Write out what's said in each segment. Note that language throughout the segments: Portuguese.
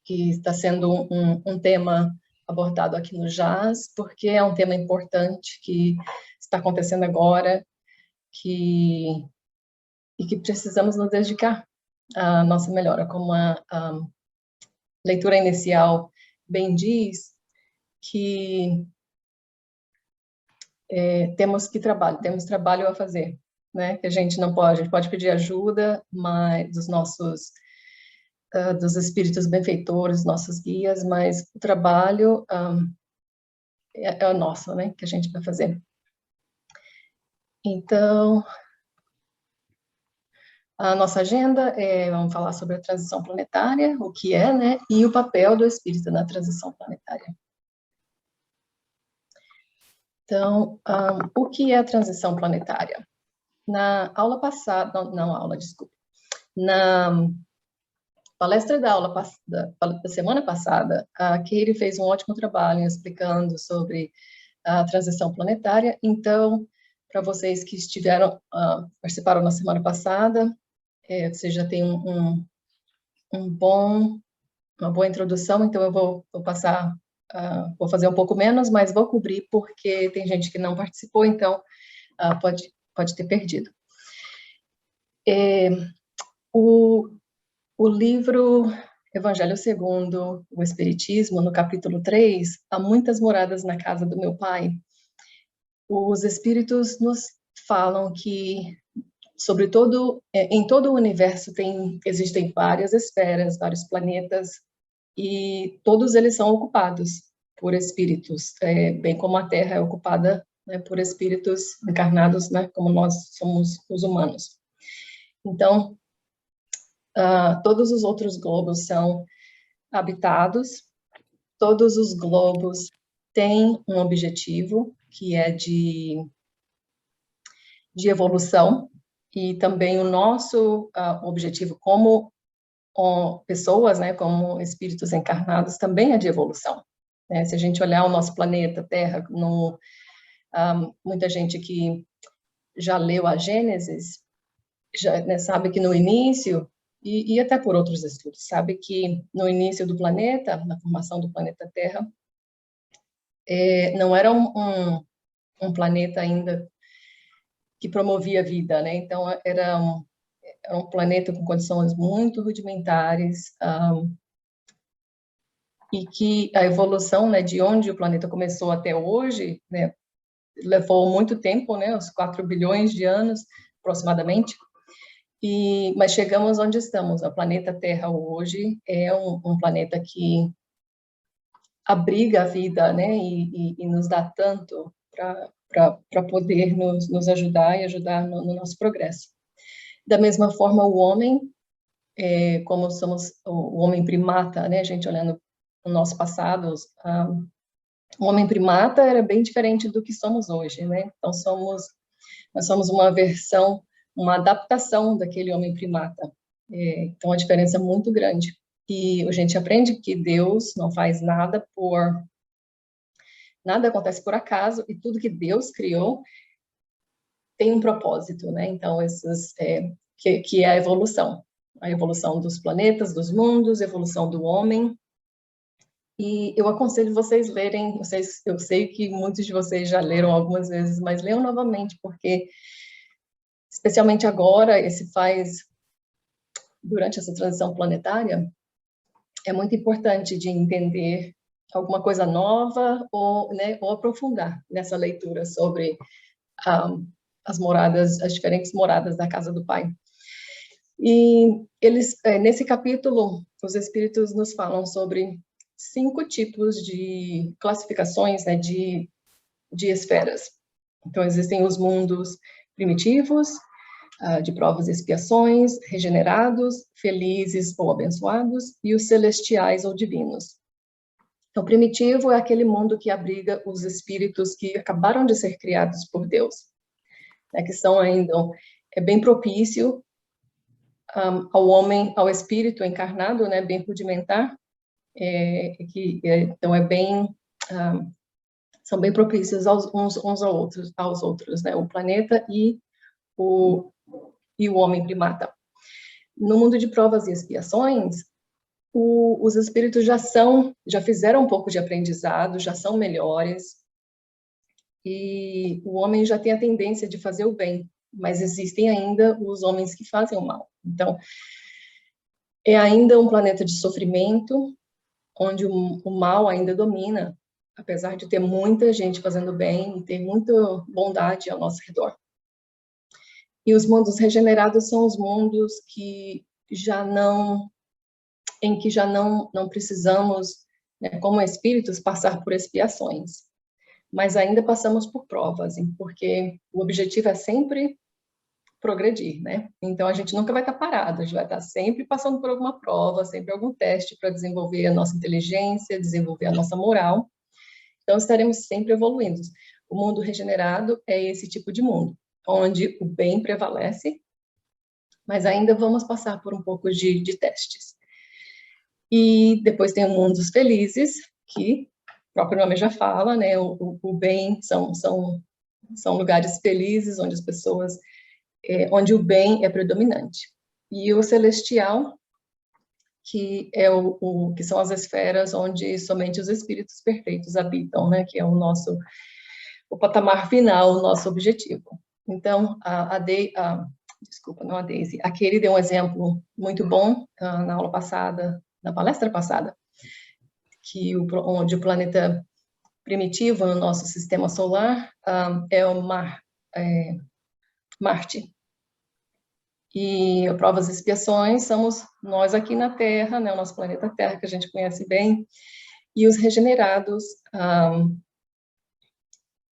que está sendo um tema abordado aqui no Jazz, porque é um tema importante que está acontecendo agora, e que precisamos nos dedicar à nossa melhora. Como a leitura inicial bem diz, que temos trabalho a fazer, né? Que a gente pode pedir ajuda, mas dos espíritos benfeitores, nossos guias, mas o trabalho é o nosso, né? Que a gente vai fazer. Então, a nossa agenda vamos falar sobre a transição planetária, o que é, né? E o papel do espírito na transição planetária. Então, o que é a transição planetária? Na aula passada, desculpa. Na palestra da semana passada, a Katie fez um ótimo trabalho explicando sobre a transição planetária. Então, para vocês que participaram na semana passada, você já tem uma boa introdução. Então, eu vou passar, vou fazer um pouco menos, mas vou cobrir porque tem gente que não participou, então pode ter perdido. O livro Evangelho Segundo o Espiritismo, no capítulo 3, Há muitas moradas na casa do meu pai. Os espíritos nos falam que, em todo o universo existem várias esferas, vários planetas, e todos eles são ocupados por espíritos, bem como a Terra é ocupada, né, por espíritos encarnados, né, como nós somos os humanos. Então, todos os outros globos são habitados, todos os globos têm um objetivo, que é de evolução, e também o nosso objetivo como pessoas, né, como espíritos encarnados, também é de evolução. Né? Se a gente olhar o nosso planeta Terra, muita gente que já leu a Gênesis, né, sabe que no início, e até por outros estudos, sabe que no início do planeta, na formação do planeta Terra, não era um planeta ainda que promovia vida, né? Então, era um planeta com condições muito rudimentares, e que a evolução, né, de onde o planeta começou até hoje, né, levou muito tempo, né, uns 4 bilhões de anos, aproximadamente, mas chegamos onde estamos. O planeta Terra hoje é um planeta que abriga a vida, né, e nos dá tanto para poder nos ajudar e ajudar no nosso progresso. Da mesma forma, o homem, como somos o homem primata, né, a gente olhando o nosso passado, o homem primata era bem diferente do que somos hoje, né? Então, nós somos uma versão, uma adaptação daquele homem primata. Então, a diferença é muito grande. E a gente aprende que Deus não faz nada nada acontece por acaso, e tudo que Deus criou tem um propósito, né? Então, que é a evolução dos planetas, dos mundos, a evolução do homem. E eu aconselho vocês lerem, eu sei que muitos de vocês já leram algumas vezes, mas leiam novamente, porque, especialmente agora, durante essa transição planetária, é muito importante de entender alguma coisa nova né, ou aprofundar nessa leitura sobre as diferentes moradas da casa do Pai. E nesse capítulo, os espíritos nos falam sobre 5 tipos de classificações, né, de esferas. Então, existem os mundos primitivos, de provas e expiações, regenerados, felizes ou abençoados, e os celestiais ou divinos. Então, primitivo é aquele mundo que abriga os espíritos que acabaram de ser criados por Deus, né, que são ainda bem propício ao homem, ao espírito encarnado, né, bem rudimentar, então são bem propícios uns aos outros, né, o planeta e o homem primata. No mundo de provas e expiações, os espíritos já fizeram um pouco de aprendizado, já são melhores, e o homem já tem a tendência de fazer o bem, mas existem ainda os homens que fazem o mal. Então, é ainda um planeta de sofrimento, onde o mal ainda domina, apesar de ter muita gente fazendo bem e ter muita bondade ao nosso redor. E os mundos regenerados são os mundos em que já não precisamos, né, como espíritos, passar por expiações. Mas ainda passamos por provas, porque o objetivo é sempre progredir, né? Então, a gente nunca vai estar parado, a gente vai estar sempre passando por alguma prova, sempre algum teste para desenvolver a nossa inteligência, desenvolver a nossa moral. Então, estaremos sempre evoluindo. O mundo regenerado é esse tipo de mundo, onde o bem prevalece, mas ainda vamos passar por um pouco de testes. E depois tem o mundo dos felizes, que o próprio nome já fala, né? O bem são lugares felizes, onde as pessoas, onde o bem é predominante. E o celestial, que é que são as esferas onde somente os espíritos perfeitos habitam, né? Que é o patamar final, o nosso objetivo. Então, desculpa, não a Daisy, a Kelly deu um exemplo muito bom na aula passada, na palestra passada, onde o planeta primitivo no nosso sistema solar é o Marte. E a provas e expiações somos nós aqui na Terra, né, o nosso planeta Terra, que a gente conhece bem, e os regenerados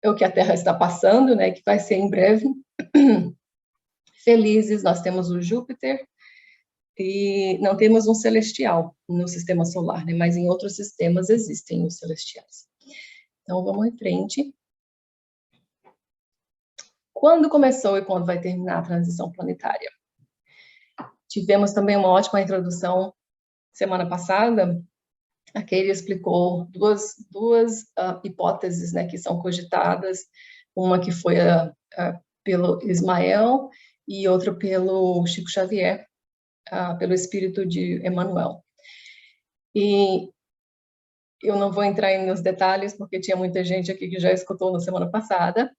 é o que a Terra está passando, né, que vai ser em breve. Felizes, nós temos o Júpiter, e não temos um celestial no sistema solar, né, mas em outros sistemas existem os celestiais. Então, vamos em frente. Quando começou e quando vai terminar a transição planetária? Tivemos também uma ótima introdução semana passada. Aqui ele explicou duas hipóteses, né, que são cogitadas. Uma que foi pelo Ismael e outra pelo Chico Xavier, pelo espírito de Emmanuel. E eu não vou entrar nos detalhes, porque tinha muita gente aqui que já escutou na semana passada,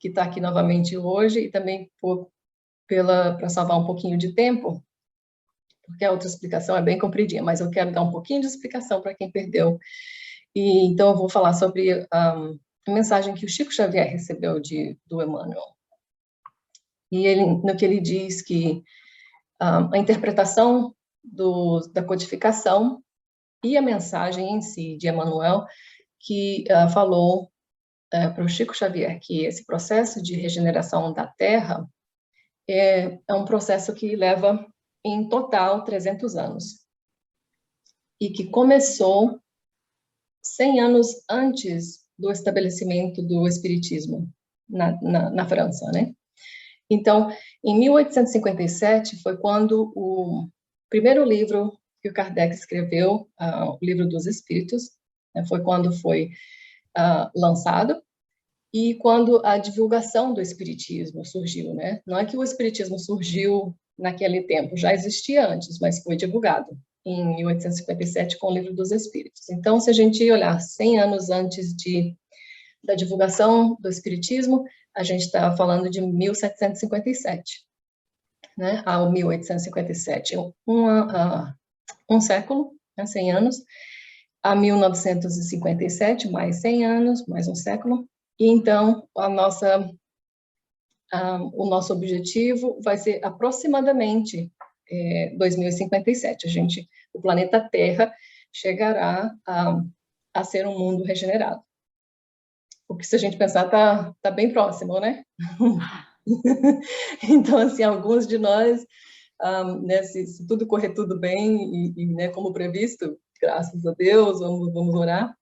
que está aqui novamente hoje, e também para salvar um pouquinho de tempo, porque a outra explicação é bem compridinha, mas eu quero dar um pouquinho de explicação para quem perdeu. E então eu vou falar sobre a mensagem que o Chico Xavier recebeu do Emmanuel. E no que ele diz que a interpretação da codificação e a mensagem em si de Emmanuel, que falou para o Chico Xavier que esse processo de regeneração da Terra é um processo que leva, em total, 300 anos. E que começou 100 anos antes do estabelecimento do Espiritismo na França, né? Então, em 1857, foi quando o primeiro livro que o Kardec escreveu, o Livro dos Espíritos, né, foi quando foi lançado, e quando a divulgação do Espiritismo surgiu, né? Não é que o Espiritismo surgiu naquele tempo, já existia antes, mas foi divulgado em 1857 com o Livro dos Espíritos. Então, se a gente olhar 100 anos antes da divulgação do Espiritismo, a gente está falando de 1757, né? Ao 1857, um século, né? 100 anos, a 1957, mais 100 anos, mais um século, e então o nosso objetivo vai ser aproximadamente 2057. O planeta Terra chegará a ser um mundo regenerado. O que, se a gente pensar, tá bem próximo, né? Então, assim, alguns de nós, né, se tudo correr tudo bem e né, como previsto, graças a Deus, vamos orar,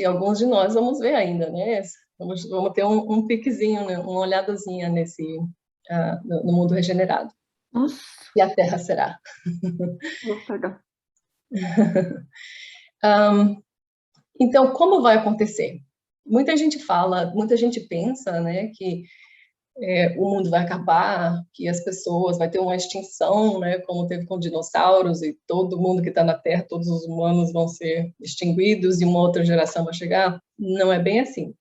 alguns de nós vamos ver ainda, né? Vamos ter um piquezinho, né, uma olhadazinha no mundo regenerado. Nossa. E a Terra será. Vou pegar. Então, como vai acontecer? Muita gente pensa, né, que o mundo vai acabar, que as pessoas, vai ter uma extinção, né, como teve com dinossauros, e todo mundo que está na Terra, todos os humanos vão ser extinguidos e uma outra geração vai chegar. Não é bem assim.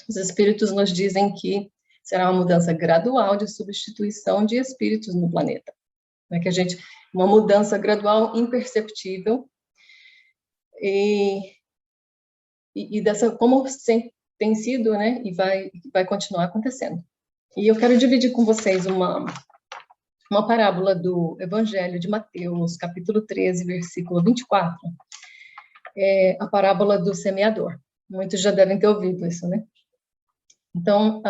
Os espíritos nos dizem que será uma mudança gradual de substituição de espíritos no planeta. Né, que uma mudança gradual, imperceptível, e dessa, como tem sido, né, e vai continuar acontecendo. E eu quero dividir com vocês uma parábola do Evangelho de Mateus, capítulo 13, versículo 24. É a parábola do semeador. Muitos já devem ter ouvido isso, né? Então,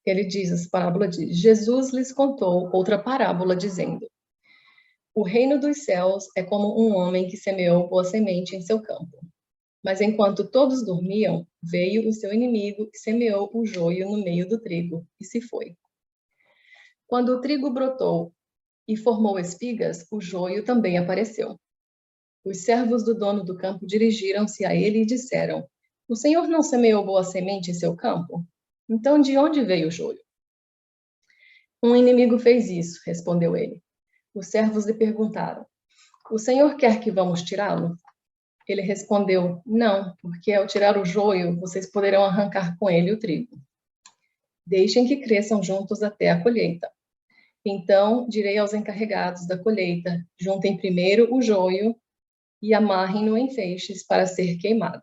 ele diz, essa parábola diz: Jesus lhes contou outra parábola, dizendo: o reino dos céus é como um homem que semeou boa semente em seu campo. Mas enquanto todos dormiam, veio o seu inimigo e semeou o joio no meio do trigo, e se foi. Quando o trigo brotou e formou espigas, o joio também apareceu. Os servos do dono do campo dirigiram-se a ele e disseram: o senhor não semeou boa semente em seu campo? Então, de onde veio o joio? Um inimigo fez isso, respondeu ele. Os servos lhe perguntaram: o senhor quer que vamos tirá-lo? Ele respondeu: não, porque ao tirar o joio, vocês poderão arrancar com ele o trigo. Deixem que cresçam juntos até a colheita. Então direi aos encarregados da colheita: juntem primeiro o joio e amarrem-no em feixes para ser queimado.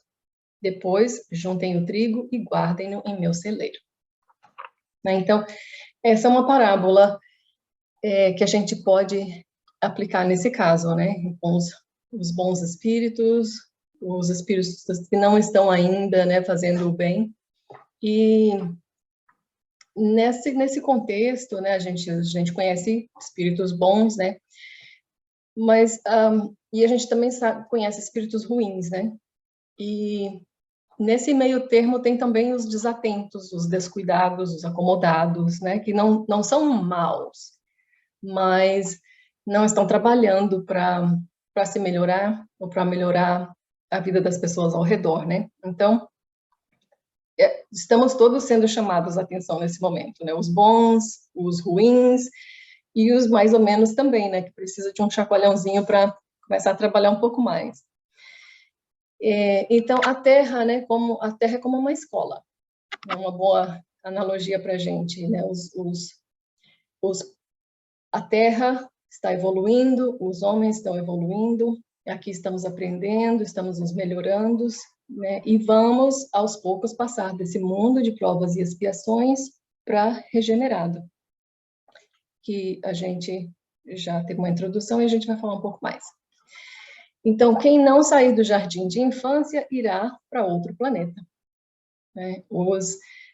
Depois, juntem o trigo e guardem-no em meu celeiro. Então, essa é uma parábola que a gente pode aplicar nesse caso, né? Com os bons espíritos, os espíritos que não estão ainda, né, fazendo o bem. E nesse contexto, né, a gente conhece espíritos bons, né? Mas e a gente também conhece espíritos ruins, né? E nesse meio termo tem também os desatentos, os descuidados, os acomodados, né? Que não são maus, mas não estão trabalhando para se melhorar ou para melhorar a vida das pessoas ao redor, né? Então, estamos todos sendo chamados a atenção nesse momento, né? Os bons, os ruins e os mais ou menos também, né? Que precisa de um chacoalhãozinho para começar a trabalhar um pouco mais. Então, a Terra, né? A Terra é como uma escola. É uma boa analogia para a gente, né? A Terra está evoluindo, os homens estão evoluindo, aqui estamos aprendendo, estamos nos melhorando, né? E vamos, aos poucos, passar desse mundo de provas e expiações para regenerado, que a gente já teve uma introdução e a gente vai falar um pouco mais. Então, quem não sair do jardim de infância irá para outro planeta, né?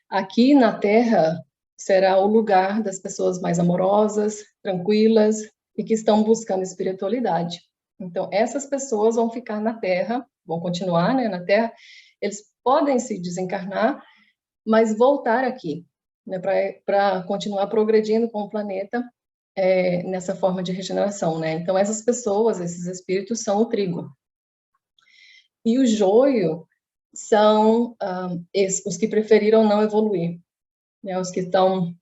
Aqui na Terra será o lugar das pessoas mais amorosas, tranquilas e que estão buscando espiritualidade. Então, essas pessoas vão ficar na Terra, vão continuar, né, na Terra. Eles podem se desencarnar, mas voltar aqui, né, para continuar progredindo com o planeta nessa forma de regeneração, né? Então, essas pessoas, esses espíritos, são o trigo. E o joio são os que preferiram não evoluir, né? Os que estão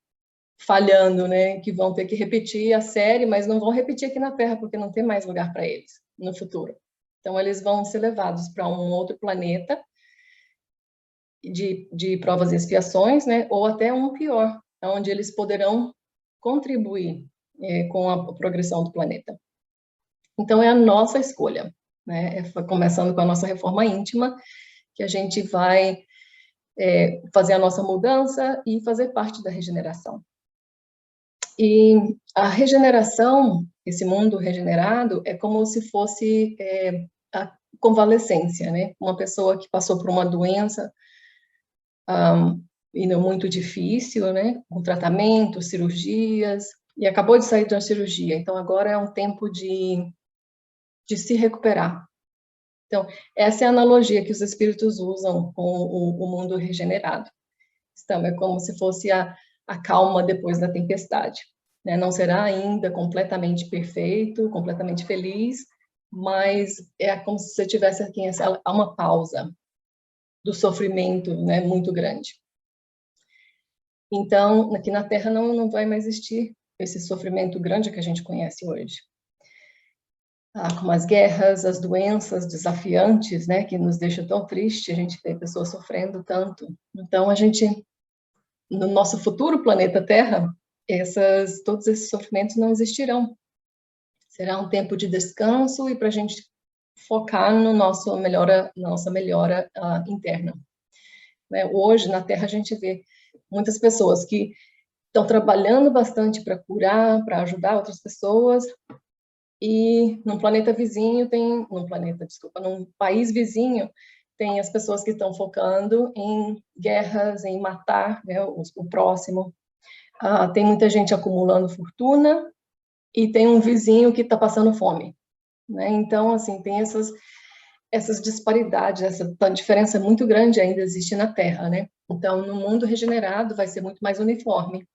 falhando, né? Que vão ter que repetir a série, mas não vão repetir aqui na Terra, porque não tem mais lugar para eles no futuro. Então, eles vão ser levados para um outro planeta de provas e expiações, né? Ou até um pior, onde eles poderão contribuir com a progressão do planeta. Então, é a nossa escolha, né? Começando com a nossa reforma íntima, que a gente vai fazer a nossa mudança e fazer parte da regeneração. E a regeneração, esse mundo regenerado, é como se fosse a convalescência, né? Uma pessoa que passou por uma doença e não muito difícil, né? Com tratamento, cirurgias, e acabou de sair de uma cirurgia. Então, agora é um tempo de se recuperar. Então, essa é a analogia que os espíritos usam com o mundo regenerado. Então, é como se fosse a calma depois da tempestade, né? Não será ainda completamente perfeito, completamente feliz, mas é como se você tivesse aqui uma pausa do sofrimento, né, muito grande. Então, aqui na Terra não vai mais existir esse sofrimento grande que a gente conhece hoje. Como as guerras, as doenças desafiantes, né, que nos deixam tão tristes, a gente vê pessoas sofrendo tanto. Então, a gente, no nosso futuro planeta Terra, todos esses sofrimentos não existirão. Será um tempo de descanso e para a gente focar no nossa melhora interna. Né? Hoje, na Terra, a gente vê muitas pessoas que estão trabalhando bastante para curar, para ajudar outras pessoas, e num país vizinho, tem as pessoas que estão focando em guerras, em matar, né, o próximo. Tem muita gente acumulando fortuna e tem um vizinho que está passando fome. Né? Então, assim, tem essas disparidades, essa diferença muito grande ainda existe na Terra, né? Então, no mundo regenerado vai ser muito mais uniforme.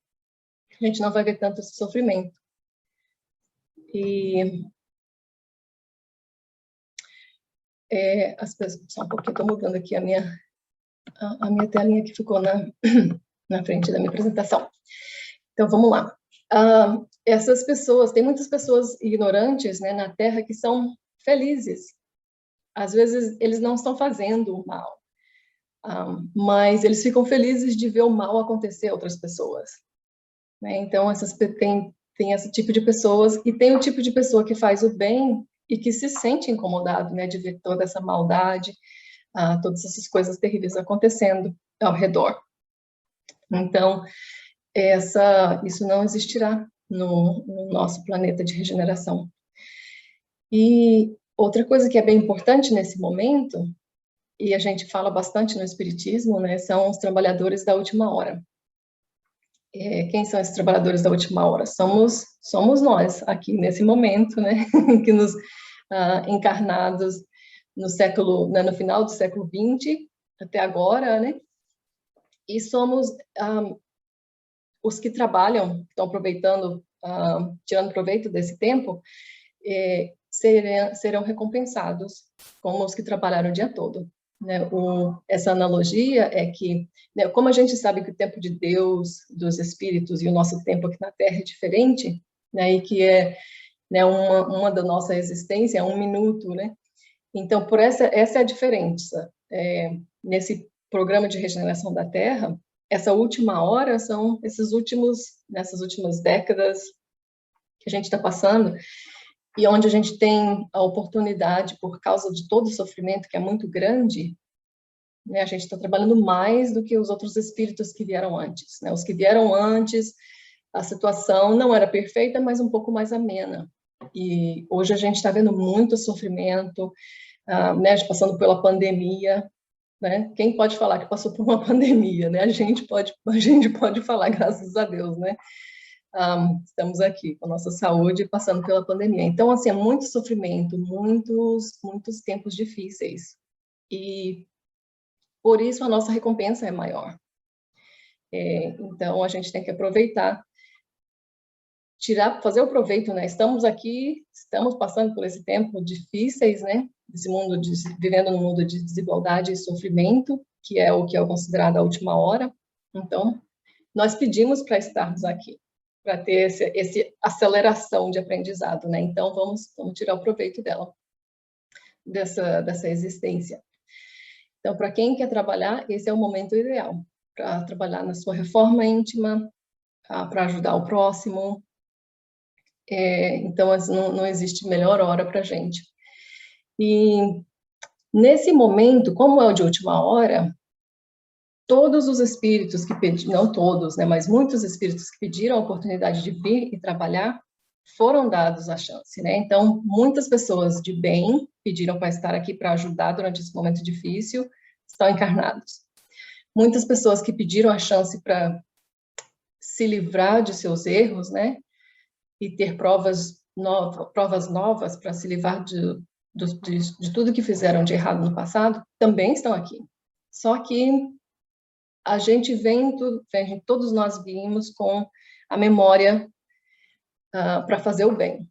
A gente não vai ver tanto esse sofrimento. E as pessoas, só um pouquinho, estou mudando aqui a minha telinha que ficou na frente da minha apresentação. Então, vamos lá. Essas pessoas, tem muitas pessoas ignorantes, né, na Terra que são felizes. Às vezes, eles não estão fazendo o mal, mas eles ficam felizes de ver o mal acontecer a outras pessoas. Né? Então, tem esse tipo de pessoas, e tem o tipo de pessoa que faz o bem e que se sente incomodado, né, de ver toda essa maldade, todas essas coisas terríveis acontecendo ao redor. Então, isso não existirá no nosso planeta de regeneração. E outra coisa que é bem importante nesse momento, e a gente fala bastante no Espiritismo, né, são os trabalhadores da última hora. Quem são esses trabalhadores da última hora? Somos nós, aqui nesse momento, né, que nos encarnados no final do século XX até agora, né, e somos os que trabalham, estão aproveitando, tirando proveito desse tempo, serão recompensados como os que trabalharam o dia todo. Né? Essa analogia é que, né, como a gente sabe que o tempo de Deus, dos espíritos e o nosso tempo aqui na Terra é diferente, né, e que né, uma da nossa existência é 1 minuto, né? Então, essa é a diferença. Nesse programa de regeneração da Terra, essa última hora são nessas últimas décadas que a gente está passando, e onde a gente tem a oportunidade, por causa de todo o sofrimento que é muito grande, né, a gente está trabalhando mais do que os outros espíritos que vieram antes. Né? Os que vieram antes, a situação não era perfeita, mas um pouco mais amena. E hoje a gente está vendo muito sofrimento, né, passando pela pandemia. Né? Quem pode falar que passou por uma pandemia? Né? A gente pode falar, graças a Deus, né? Estamos aqui com a nossa saúde passando pela pandemia. Então, assim, é muito sofrimento, muitos tempos difíceis. E por isso a nossa recompensa é maior. Então, a gente tem que aproveitar, fazer o proveito, né? Estamos aqui, estamos passando por esse tempo difíceis, né? Vivendo num mundo de desigualdade e sofrimento, que é considerado a última hora. Então, nós pedimos para estarmos aqui, para ter essa aceleração de aprendizado, né? Então, vamos tirar o proveito dessa existência. Então, para quem quer trabalhar, esse é o momento ideal, para trabalhar na sua reforma íntima, para ajudar o próximo. Então, não existe melhor hora para a gente. E, nesse momento, como é o de última hora, todos os espíritos que pediram, não todos, né, mas muitos espíritos que pediram a oportunidade de vir e trabalhar, foram dados a chance, né? Então, muitas pessoas de bem pediram para estar aqui para ajudar durante esse momento difícil, estão encarnados. Muitas pessoas que pediram a chance para se livrar de seus erros, né? E ter provas novas para se livrar de tudo que fizeram de errado no passado, também estão aqui. Só que a gente todos nós vimos com a memória para fazer o bem,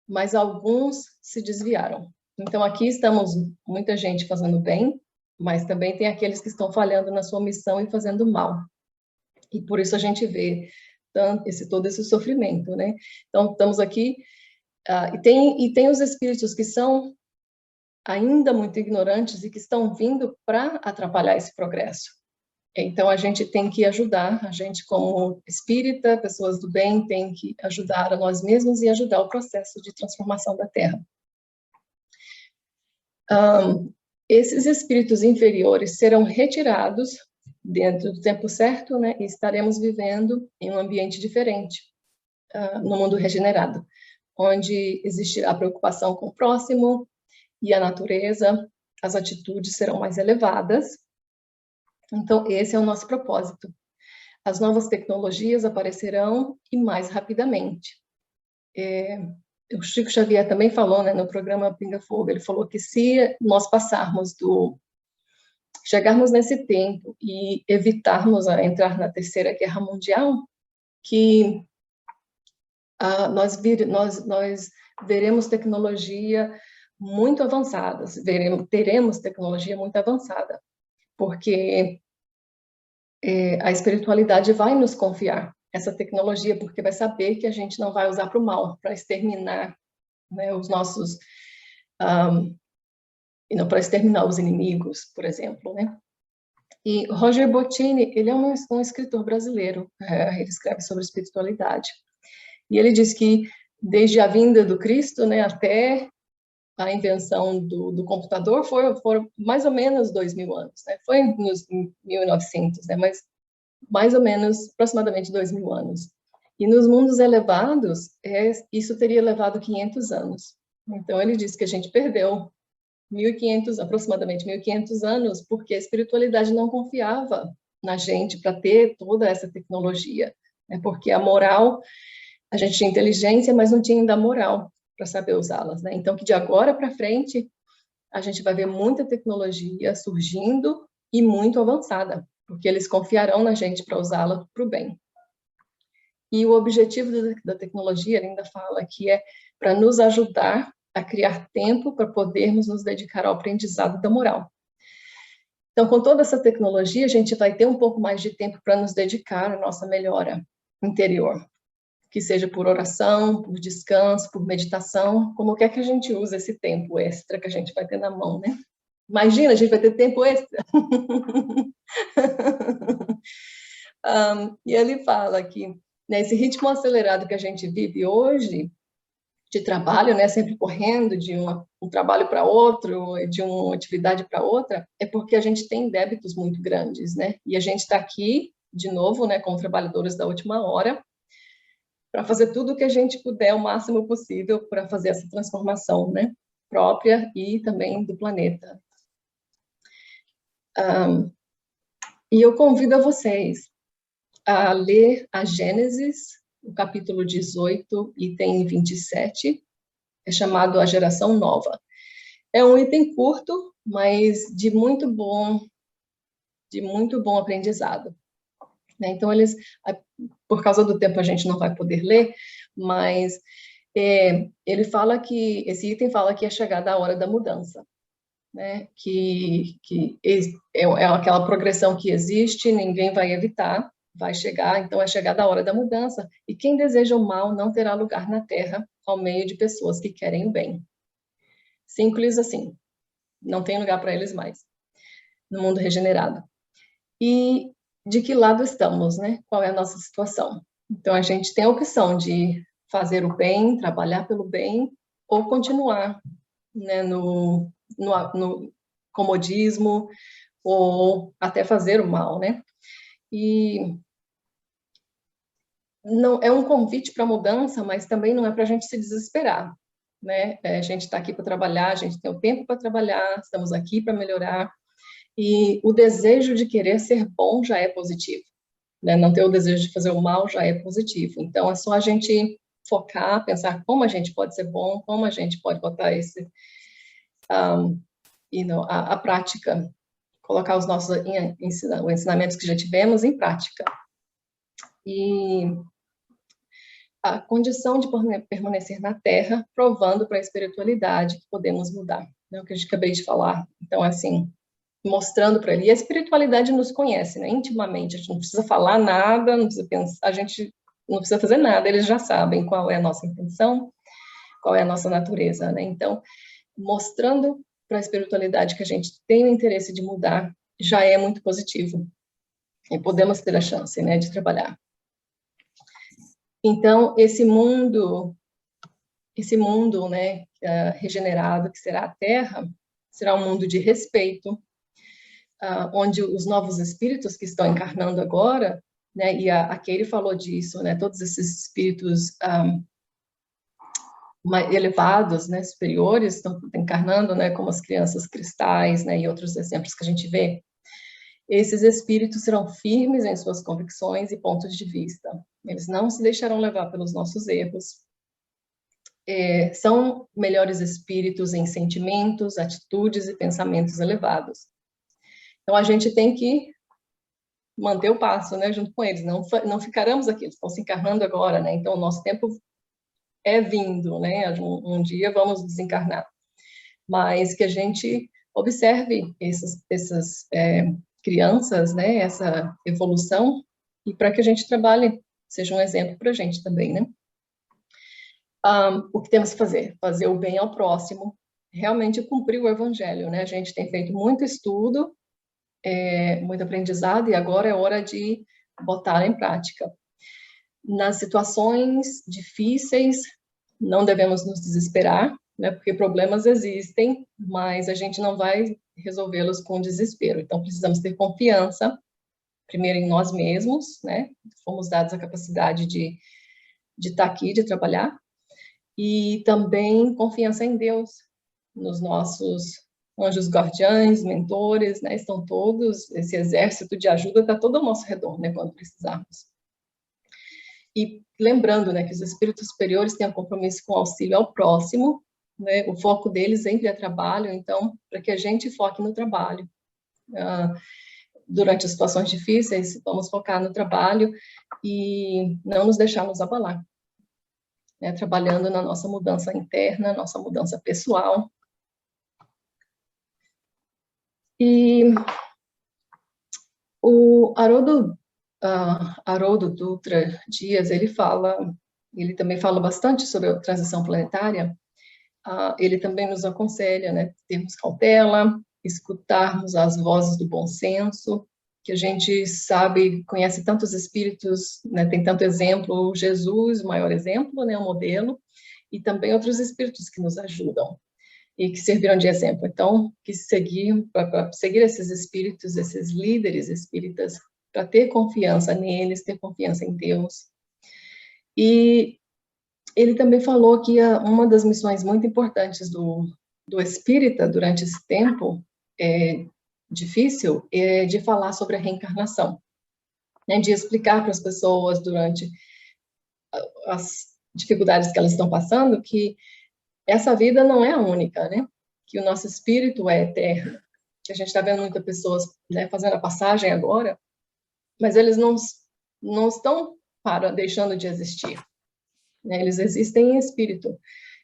mas alguns se desviaram. Então, aqui estamos muita gente fazendo bem, mas também tem aqueles que estão falhando na sua missão e fazendo mal. E por isso a gente vê todo esse sofrimento, né? Então, estamos aqui, e tem os espíritos que são ainda muito ignorantes e que estão vindo para atrapalhar esse progresso. Então, a gente tem que ajudar, a gente como espírita, pessoas do bem, tem que ajudar a nós mesmos e ajudar o processo de transformação da Terra. Esses espíritos inferiores serão retirados dentro do tempo certo, né, e estaremos vivendo em um ambiente diferente, no mundo regenerado, onde existirá preocupação com o próximo e a natureza, as atitudes serão mais elevadas. Então, esse é o nosso propósito. As novas tecnologias aparecerão e mais rapidamente. O Chico Xavier também falou, né, no programa Pinga Fogo, ele falou que se nós chegarmos nesse tempo e evitarmos entrar na Terceira Guerra Mundial, que nós veremos tecnologia muito avançada, teremos tecnologia muito avançada, porque a espiritualidade vai nos confiar essa tecnologia, porque vai saber que a gente não vai usar para o mal, para exterminar, né, os nossos... e não para exterminar os inimigos, por exemplo, né? E Roger Bottini, ele é um escritor brasileiro, ele escreve sobre espiritualidade. E ele diz que desde a vinda do Cristo, né, até a invenção do computador foram mais ou menos 2000 anos, né? Foi nos 1900, né? Mas mais ou menos, aproximadamente 2000 anos. E nos mundos elevados, isso teria levado 500 anos. Então, ele diz que a gente perdeu aproximadamente 1.500 anos, porque a espiritualidade não confiava na gente para ter toda essa tecnologia, né? Porque a moral, a gente tinha inteligência, mas não tinha ainda moral para saber usá-las, né? Então, que de agora para frente, a gente vai ver muita tecnologia surgindo e muito avançada, porque eles confiarão na gente para usá-la para o bem. E o objetivo da tecnologia, ele ainda fala que é para nos ajudar a criar tempo para podermos nos dedicar ao aprendizado da moral. Então, com toda essa tecnologia, a gente vai ter um pouco mais de tempo para nos dedicar à nossa melhora interior, que seja por oração, por descanso, por meditação, como quer que a gente use esse tempo extra que a gente vai ter na mão, né? Imagina, a gente vai ter tempo extra. E ele fala que nesse ritmo acelerado que a gente vive hoje, de trabalho, né, sempre correndo de um trabalho para outro, de uma atividade para outra, é porque a gente tem débitos muito grandes, né? E a gente está aqui, de novo, né, como trabalhadores da última hora, para fazer tudo o que a gente puder, o máximo possível, para fazer essa transformação, né, própria e também do planeta. E eu convido a vocês a ler a Gênesis, o capítulo 18, item 27, é chamado A Geração Nova. É um item curto, mas de muito bom aprendizado. Então, por causa do tempo a gente não vai poder ler, mas ele fala que, esse item fala que é chegada a hora da mudança, né? Que é aquela progressão que existe, ninguém vai evitar, vai chegar, então é chegada a hora da mudança, e quem deseja o mal não terá lugar na Terra, ao meio de pessoas que querem o bem. Simples assim, não tem lugar para eles mais, no mundo regenerado. E de que lado estamos, né? Qual é a nossa situação? Então, a gente tem a opção de fazer o bem, trabalhar pelo bem, ou continuar, né, no comodismo, ou até fazer o mal, né? E não é um convite para mudança, mas também não é para a gente se desesperar, né? A gente está aqui para trabalhar, a gente tem o tempo para trabalhar, estamos aqui para melhorar, e o desejo de querer ser bom já é positivo, né? Não ter o desejo de fazer o mal já é positivo. Então, é só a gente focar, pensar como a gente pode ser bom, como a gente pode botar a prática, colocar os nossos ensinamentos que já tivemos em prática. E a condição de permanecer na Terra, provando para a espiritualidade que podemos mudar, né? O que a gente acabei de falar. Então, assim, mostrando para ele. E a espiritualidade nos conhece, né, intimamente. A gente não precisa falar nada, não precisa pensar, a gente não precisa fazer nada, eles já sabem qual é a nossa intenção, qual é a nossa natureza, né? Então, mostrando para a espiritualidade que a gente tem o interesse de mudar, já é muito positivo. E podemos ter a chance, né, de trabalhar. Então, esse mundo, né, regenerado, que será a Terra, será um mundo de respeito, onde os novos espíritos que estão encarnando agora, né, e a Keire falou disso, né, todos esses espíritos mais elevados, né, superiores, estão encarnando, né, como as crianças cristais, né, e outros exemplos que a gente vê. Esses espíritos serão firmes em suas convicções e pontos de vista. Eles não se deixarão levar pelos nossos erros. São melhores espíritos em sentimentos, atitudes e pensamentos elevados. Então, a gente tem que manter o passo, né, junto com eles. Não ficaremos aqui, eles estão se encarnando agora, né? Então, o nosso tempo é vindo, né? Um dia vamos desencarnar. Mas que a gente observe essas crianças, né? Essa evolução, e para que a gente trabalhe, seja um exemplo para a gente também, né? O que temos que fazer? Fazer o bem ao próximo, realmente cumprir o evangelho, né? A gente tem feito muito estudo, muito aprendizado, e agora é hora de botar em prática. Nas situações difíceis, não devemos nos desesperar, né? Porque problemas existem, mas a gente não vai resolvê-los com desespero. Então, precisamos ter confiança, primeiro em nós mesmos, né? Fomos dados a capacidade de estar aqui, de trabalhar, e também confiança em Deus, nos nossos anjos guardiães, mentores, né? Estão todos, esse exército de ajuda está todo ao nosso redor, né? Quando precisarmos. E lembrando, né, que os espíritos superiores têm um compromisso com o auxílio ao próximo, né? O foco deles sempre é trabalho, então, para que a gente foque no trabalho. Durante as situações difíceis, vamos focar no trabalho e não nos deixarmos abalar. Né, trabalhando na nossa mudança interna, nossa mudança pessoal. E o Haroldo Dutra Dias, ele também fala bastante sobre a transição planetária. Ele também nos aconselha, né, termos cautela, escutarmos as vozes do bom senso, que a gente sabe, conhece tantos espíritos, né, tem tanto exemplo, Jesus, o maior exemplo, né, o modelo, e também outros espíritos que nos ajudam e que serviram de exemplo. Então, para seguir esses espíritos, esses líderes espíritas, para ter confiança neles, ter confiança em Deus. E ele também falou que uma das missões muito importantes do espírita durante esse tempo difícil é de falar sobre a reencarnação, né, de explicar para as pessoas durante as dificuldades que elas estão passando que essa vida não é a única, né? Que o nosso espírito é eterno. Que a gente está vendo muitas pessoas, né, fazendo a passagem agora, mas eles não estão deixando de existir. Né? Eles existem em espírito.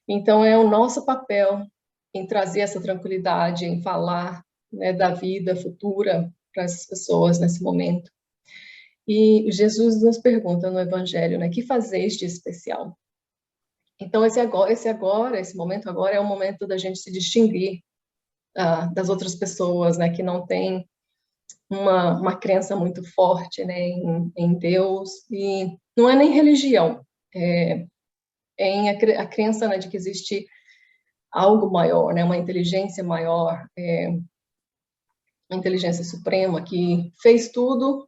Então, é o nosso papel em trazer essa tranquilidade, em falar, né, da vida futura para essas pessoas nesse momento. E Jesus nos pergunta no Evangelho, né, que fazeis de especial? Então, esse momento agora é o momento da gente se distinguir das outras pessoas, né, que não tem uma crença muito forte, né, em Deus, e não é nem religião, é a crença, né, de que existe algo maior, né, uma inteligência maior, uma inteligência suprema que fez tudo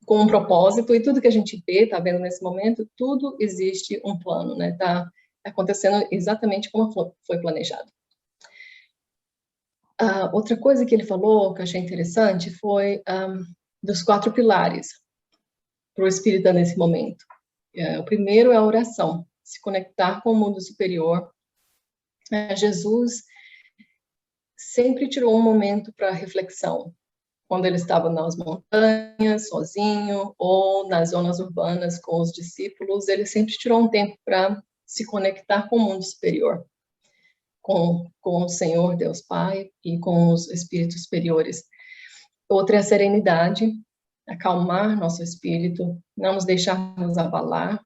com um propósito, e tudo que a gente vê, está vendo nesse momento, tudo existe um plano, né? Está acontecendo exatamente como foi planejado. Outra coisa que ele falou, que eu achei interessante, foi dos 4 pilares para o espírita nesse momento. O primeiro é a oração, se conectar com o mundo superior. Jesus sempre tirou um momento para reflexão, quando ele estava nas montanhas, sozinho, ou nas zonas urbanas com os discípulos, ele sempre tirou um tempo para se conectar com o mundo superior. com o Senhor, Deus Pai, e com os espíritos superiores. Outra é a serenidade, acalmar nosso espírito, não nos deixarmos abalar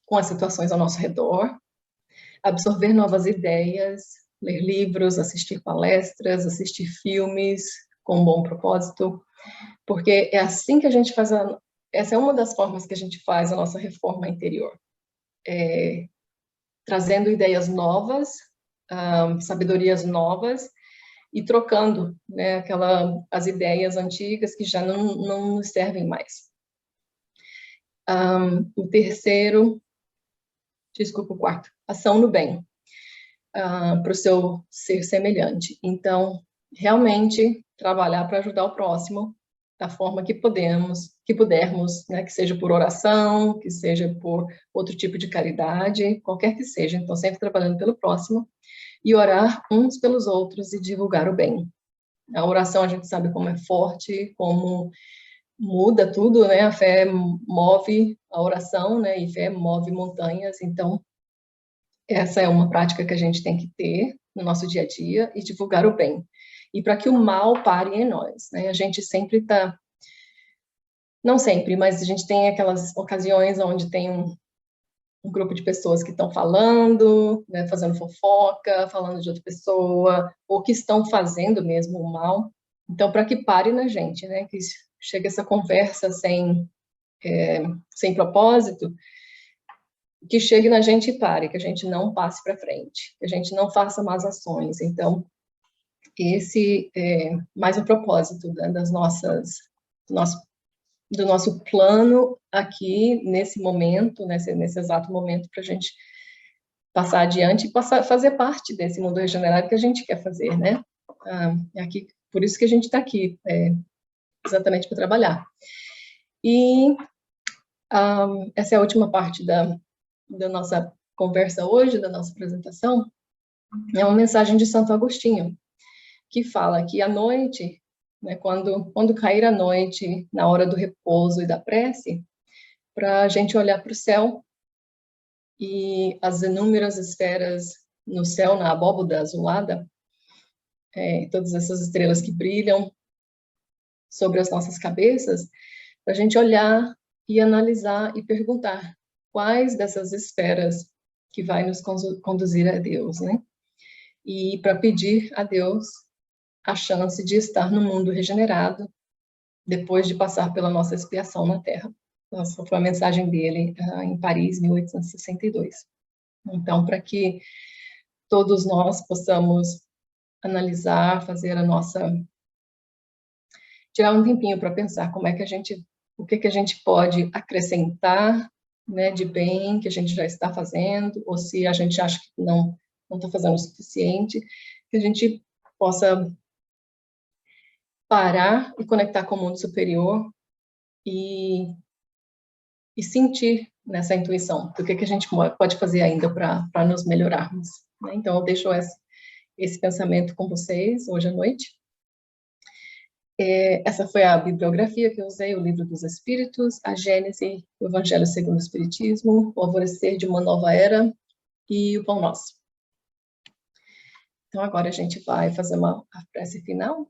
com as situações ao nosso redor, absorver novas ideias, ler livros, assistir palestras, assistir filmes com um bom propósito, porque é assim que a gente faz essa é uma das formas que a gente faz a nossa reforma interior, trazendo ideias novas, sabedorias novas, e trocando, né, as ideias antigas que já não nos servem mais. O quarto, ação no bem, para o seu ser semelhante. Então, realmente, trabalhar para ajudar o próximo da forma que pudermos, né, que seja por oração, que seja por outro tipo de caridade, qualquer que seja. Então, sempre trabalhando pelo próximo e orar uns pelos outros e divulgar o bem. A oração, a gente sabe como é forte, como muda tudo, né? A fé move a oração, né? E fé move montanhas. Então, essa é uma prática que a gente tem que ter no nosso dia a dia e divulgar o bem. E para que o mal pare em nós, né? A gente sempre está... Não sempre, mas a gente tem aquelas ocasiões onde tem um grupo de pessoas que estão falando, né, fazendo fofoca, falando de outra pessoa, ou que estão fazendo mesmo o mal. Então, para que pare na gente, né, que chegue essa conversa sem propósito, que chegue na gente e pare, que a gente não passe para frente, que a gente não faça más ações. Então, esse é mais um propósito, né, do nosso plano aqui, nesse momento, nesse exato momento, para a gente passar adiante e fazer parte desse mundo regenerado que a gente quer fazer, né? Aqui, por isso que a gente está aqui, exatamente para trabalhar. E essa é a última parte da nossa conversa hoje, da nossa apresentação, é uma mensagem de Santo Agostinho, que fala que à noite, né, quando cair a noite, na hora do repouso e da prece, para a gente olhar para o céu e as inúmeras esferas no céu, na abóboda azulada, todas essas estrelas que brilham sobre as nossas cabeças, para a gente olhar e analisar e perguntar quais dessas esferas que vai nos conduzir a Deus, né? E para pedir a Deus a chance de estar no mundo regenerado depois de passar pela nossa expiação na Terra. Essa foi a mensagem dele em Paris, 1862. Então, para que todos nós possamos analisar, fazer tirar um tempinho para pensar o que a gente pode acrescentar, né, de bem que a gente já está fazendo, ou se a gente acha que não está fazendo o suficiente, que a gente possa parar e conectar com o mundo superior e sentir nessa intuição do que a gente pode fazer ainda para nos melhorarmos, né? Então, eu deixo esse pensamento com vocês hoje à noite. Essa foi a bibliografia que eu usei, o Livro dos Espíritos, a Gênese, o Evangelho segundo o Espiritismo, o Alvorecer de uma Nova Era e o Pão Nosso. Então, agora a gente vai fazer a prece final.